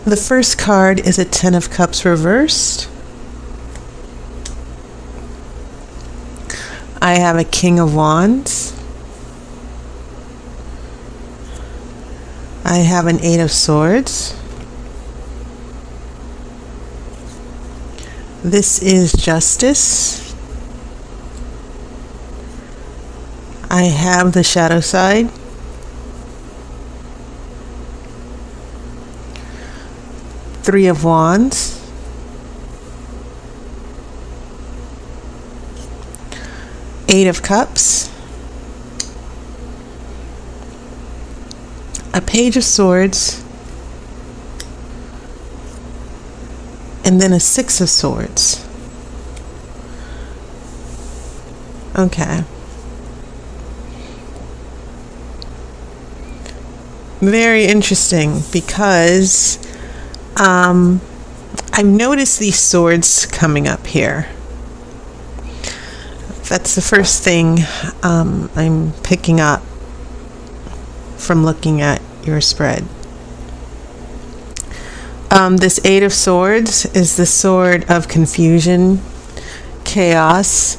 The first card is a Ten of Cups reversed. I have a King of Wands. I have an Eight of Swords. This is Justice. I have the Shadow side. Three of Wands. Eight of Cups. A Page of Swords. And then a Six of Swords. Okay. Very interesting because I've noticed these swords coming up here. That's the first thing I'm picking up from looking at your spread. This Eight of Swords is the sword of confusion, chaos,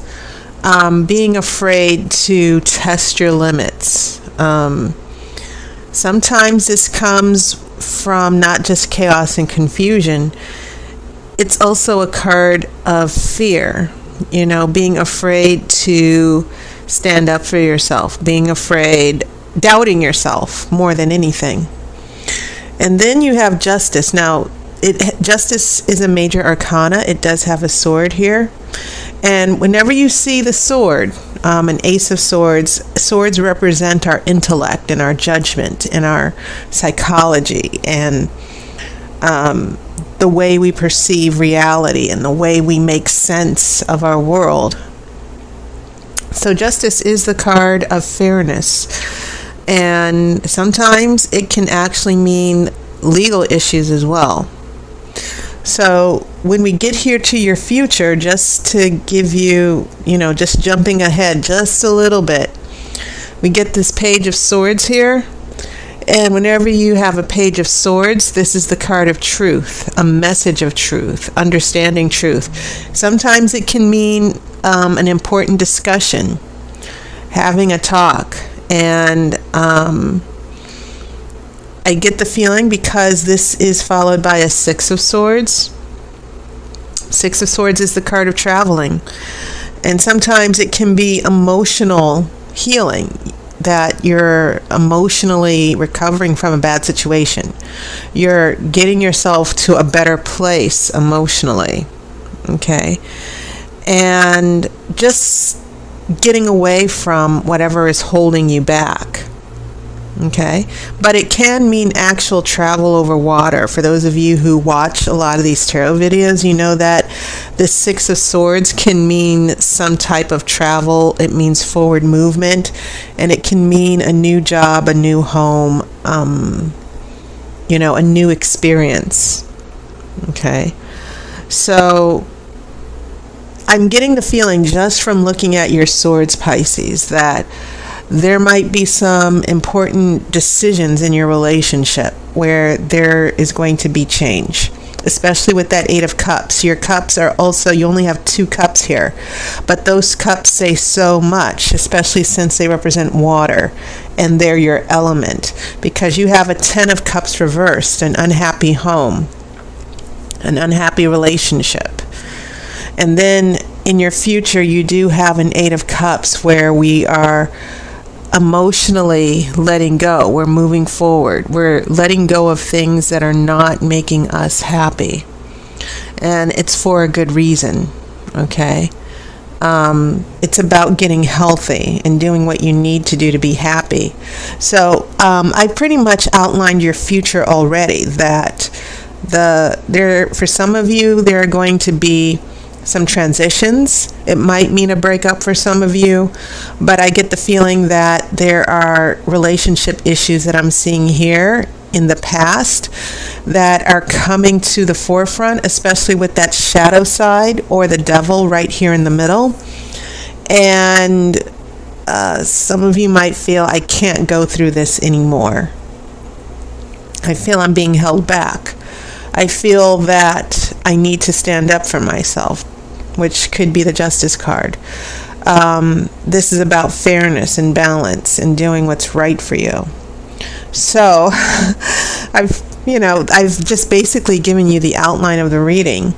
being afraid to test your limits. Sometimes this comes from not just chaos and confusion, it's also a card of fear, you know, being afraid to stand up for yourself, being afraid, doubting yourself more than anything. And then you have Justice. Now, Justice is a major arcana. It does have a sword here. And whenever you see the sword, an Ace of Swords, swords represent our intellect and our judgment and our psychology and the way we perceive reality and the way we make sense of our world. So Justice is the card of fairness. And sometimes it can actually mean legal issues as well. So when we get here to your future, just to give you, just jumping ahead just a little bit, we get this Page of Swords here. And whenever you have a Page of Swords, this is the card of truth, a message of truth, understanding truth. Sometimes it can mean an important discussion, having a talk. And I get the feeling, because this is followed by a Six of Swords. Six of Swords is the card of traveling. And sometimes it can be emotional healing, that you're emotionally recovering from a bad situation. You're getting yourself to a better place emotionally. Okay? And just getting away from whatever is holding you back. Okay, but it can mean actual travel over water. For those of you who watch a lot of these tarot videos, you know that the Six of Swords can mean some type of travel. It means forward movement, and it can mean a new job, a new home, a new experience. Okay, so I'm getting the feeling just from looking at your swords, Pisces, that there might be some important decisions in your relationship where there is going to be change, especially with that Eight of Cups. Your cups are also, you only have two cups here, but those cups say so much, especially since they represent water and they're your element, because you have a Ten of Cups reversed, an unhappy home, an unhappy relationship. And then in your future, you do have an Eight of Cups where we are emotionally letting go. We're moving forward. We're letting go of things that are not making us happy. And it's for a good reason. Okay? It's about getting healthy and doing what you need to do to be happy. So I pretty much outlined your future already, that for some of you, there are going to be some transitions. It might mean a breakup for some of you, but I get the feeling that there are relationship issues that I'm seeing here in the past that are coming to the forefront, especially with that shadow side or the devil right here in the middle. And some of you might feel, I can't go through this anymore. I feel I'm being held back. I feel that I need to stand up for myself, which could be the Justice card. This is about fairness and balance and doing what's right for you. So I've just basically given you the outline of the reading.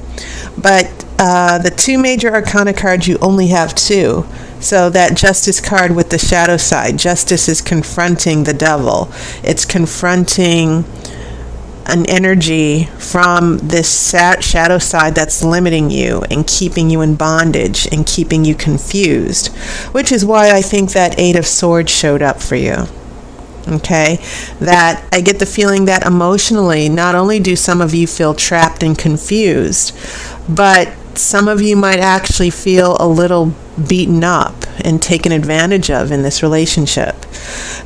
But the two major arcana cards, you only have two. So that Justice card with the shadow side, Justice is confronting the devil. It's confronting an energy from this shadow side that's limiting you and keeping you in bondage and keeping you confused, which is why I think that Eight of Swords showed up for you. Okay, that I get the feeling that emotionally, not only do some of you feel trapped and confused, but some of you might actually feel a little beaten up and taken advantage of in this relationship.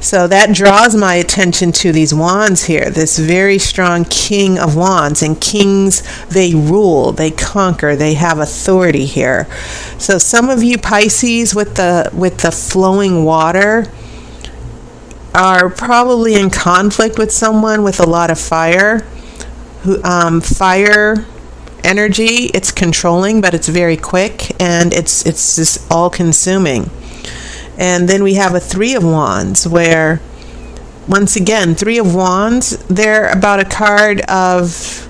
So that draws my attention to these wands here, this very strong King of Wands. And kings, they rule, they conquer, they have authority here. So some of you Pisces with the flowing water are probably in conflict with someone with a lot of fire. Fire energy, it's controlling, but it's very quick, and it's just all-consuming. And then we have a Three of Wands, where, once again, Three of Wands, they're about a card of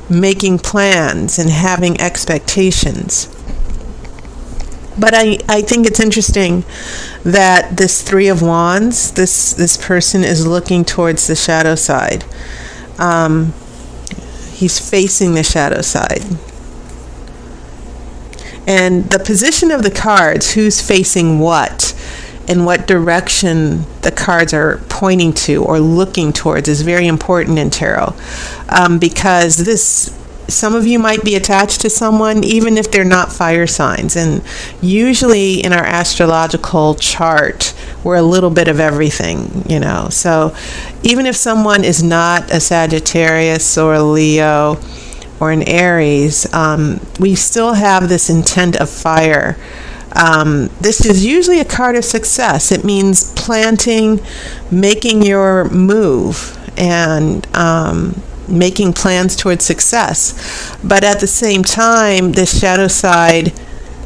making plans and having expectations. But I think it's interesting that this Three of Wands, this person is looking towards the shadow side. He's facing the shadow side. And the position of the cards, who's facing what, and what direction the cards are pointing to or looking towards, is very important in tarot. Because some of you might be attached to someone, even if they're not fire signs. And usually in our astrological chart, we're a little bit of everything, So even if someone is not a Sagittarius or a Leo or an Aries, we still have this intent of fire. This is usually a card of success. It means planting, making your move, and making plans towards success. But at the same time, the shadow side,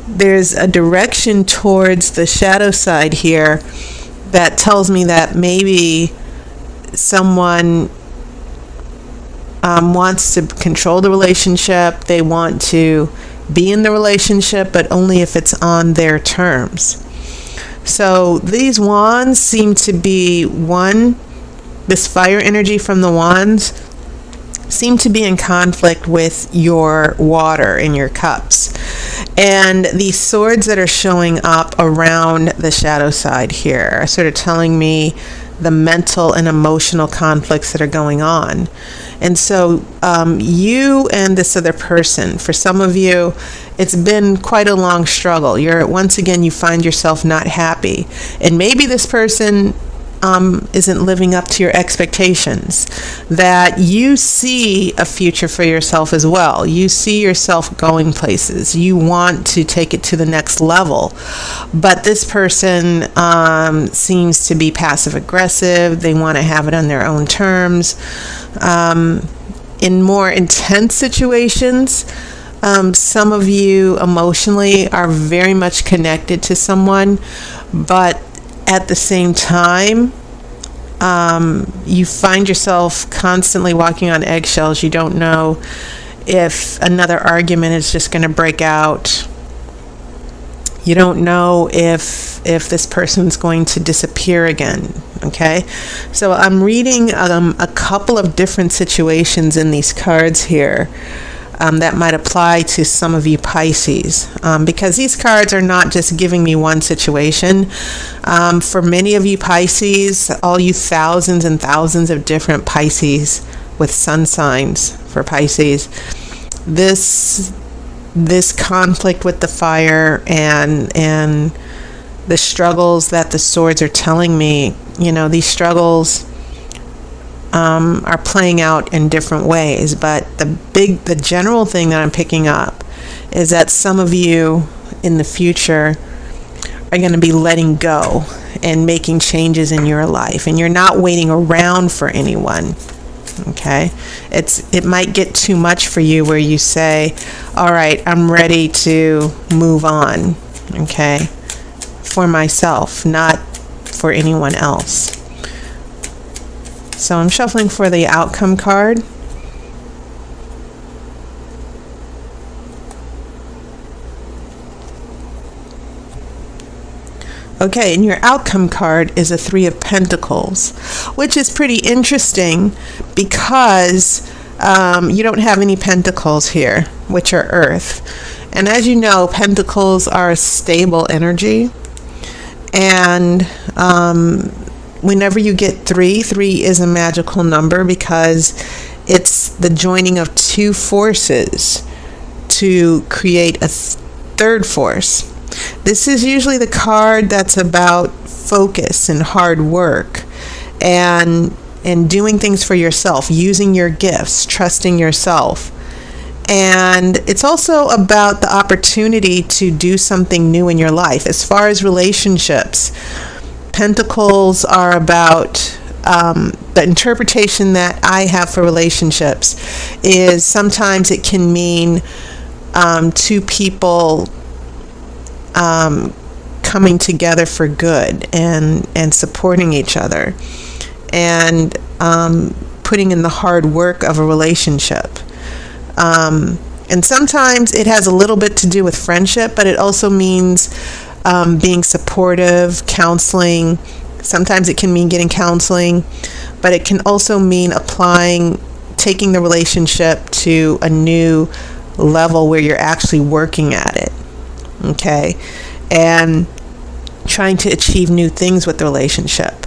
there's a direction towards the shadow side here that tells me that maybe someone wants to control the relationship. They want to be in the relationship, but only if it's on their terms. So these wands seem to be this fire energy from the wands seem to be in conflict with your water in your cups. And these swords that are showing up around the shadow side here are sort of telling me the mental and emotional conflicts that are going on. And so you and this other person, for some of you, it's been quite a long struggle. Once again, you find yourself not happy. And maybe this person isn't living up to your expectations, that you see a future for yourself as well. You see yourself going places. You want to take it to the next level. But this person seems to be passive aggressive. They want to have it on their own terms. In more intense situations, some of you emotionally are very much connected to someone, but at the same time, you find yourself constantly walking on eggshells. You don't know if another argument is just going to break out. You don't know if this person's going to disappear again. Okay? So I'm reading a couple of different situations in these cards here. That might apply to some of you Pisces, because these cards are not just giving me one situation. For many of you Pisces, all you thousands and thousands of different Pisces with sun signs for Pisces, this conflict with the fire and the struggles that the swords are telling me, these struggles are playing out in different ways. But the general thing that I'm picking up is that some of you in the future are going to be letting go and making changes in your life, and you're not waiting around for anyone. Okay, it might get too much for you where you say, all right, I'm ready to move on, okay, for myself, not for anyone else. So I'm shuffling for the outcome card. Okay, and your outcome card is a Three of Pentacles, which is pretty interesting because you don't have any pentacles here, which are earth. And as you know, pentacles are a stable energy. And whenever you get three is a magical number because it's the joining of two forces to create a third force. This is usually the card that's about focus and hard work and doing things for yourself, using your gifts, trusting yourself. And it's also about the opportunity to do something new in your life. As far as relationships, pentacles are about the interpretation that I have for relationships is sometimes it can mean two people coming together for good and supporting each other and putting in the hard work of a relationship. And sometimes it has a little bit to do with friendship, but it also means being supportive, counseling. Sometimes it can mean getting counseling, but it can also mean taking the relationship to a new level where you're actually working at it. Okay, and trying to achieve new things with the relationship.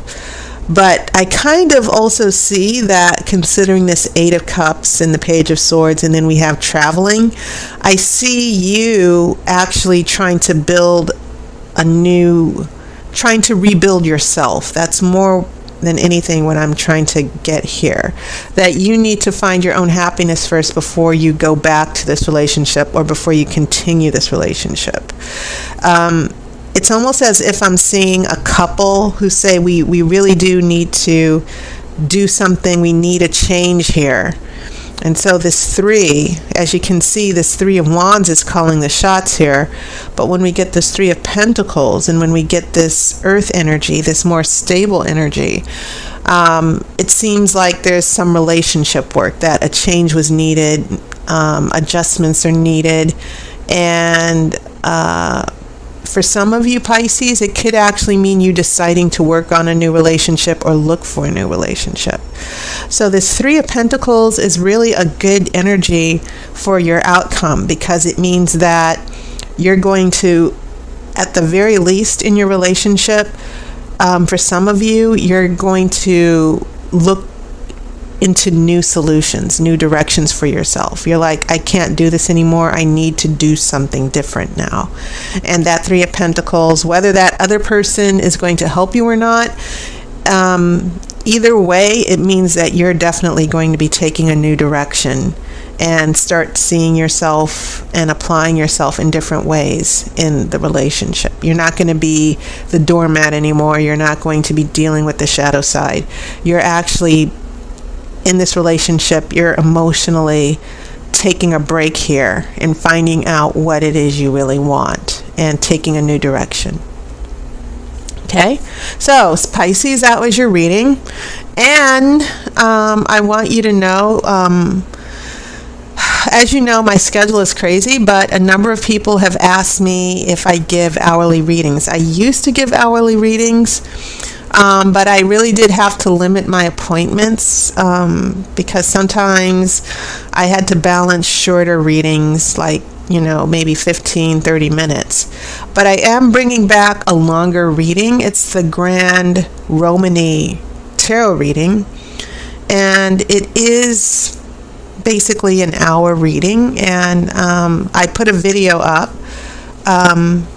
But I kind of also see that considering this Eight of Cups and the Page of Swords, and then we have traveling, I see you actually trying to rebuild yourself. That's more than anything what I'm trying to get here. That you need to find your own happiness first before you go back to this relationship or before you continue this relationship. It's almost as if I'm seeing a couple who say we really do need to do something. We need a change here. And so this three, as you can see, this Three of Wands is calling the shots here. But when we get this Three of Pentacles and when we get this earth energy, this more stable energy, it seems like there's some relationship work, that a change was needed, adjustments are needed. And for some of you Pisces, it could actually mean you deciding to work on a new relationship or look for a new relationship. So this Three of Pentacles is really a good energy for your outcome because it means that you're going to, at the very least in your relationship, for some of you, you're going to look into new solutions, new directions for yourself. You're like, I can't do this anymore. I need to do something different now. And that Three of Pentacles, whether that other person is going to help you or not, either way, it means that you're definitely going to be taking a new direction and start seeing yourself and applying yourself in different ways in the relationship. You're not going to be the doormat anymore. You're not going to be dealing with the shadow side. You're actually in this relationship, you're emotionally taking a break here and finding out what it is you really want and taking a new direction. Okay, so Pisces, that was your reading. And I want you to know, as you know, my schedule is crazy, but a number of people have asked me if I give hourly readings. I used to give hourly readings, but I really did have to limit my appointments because sometimes I had to balance shorter readings, like, maybe 15, 30 minutes. But I am bringing back a longer reading. It's the Grand Romany Tarot reading, and it is basically an hour reading, and I put a video up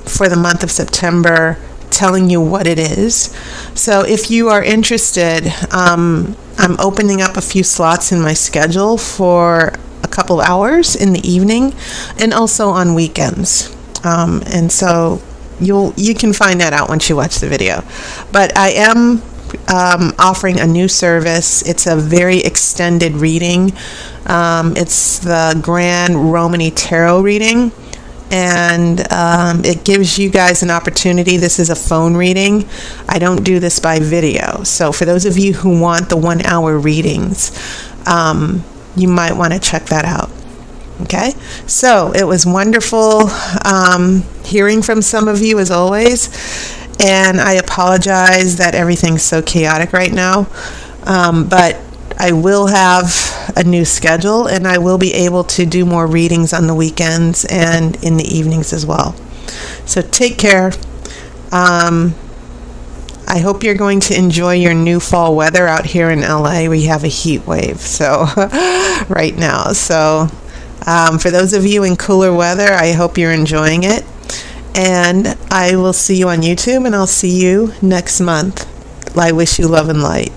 for the month of September telling you what it is. So if you are interested, I'm opening up a few slots in my schedule for a couple of hours in the evening and also on weekends. And so you can find that out once you watch the video. But I am offering a new service. It's a very extended reading. It's the Grand Romany Tarot reading, and it gives you guys an opportunity. This is a phone reading. I don't do this by video. So for those of you who want the 1 hour readings, you might want to check that out. Okay, so it was wonderful hearing from some of you as always, and I apologize that everything's so chaotic right now, but I will have a new schedule, and I will be able to do more readings on the weekends and in the evenings as well. So take care. I hope you're going to enjoy your new fall weather out here in LA. We have a heat wave so right now. So for those of you in cooler weather, I hope you're enjoying it. And I will see you on YouTube, and I'll see you next month. I wish you love and light.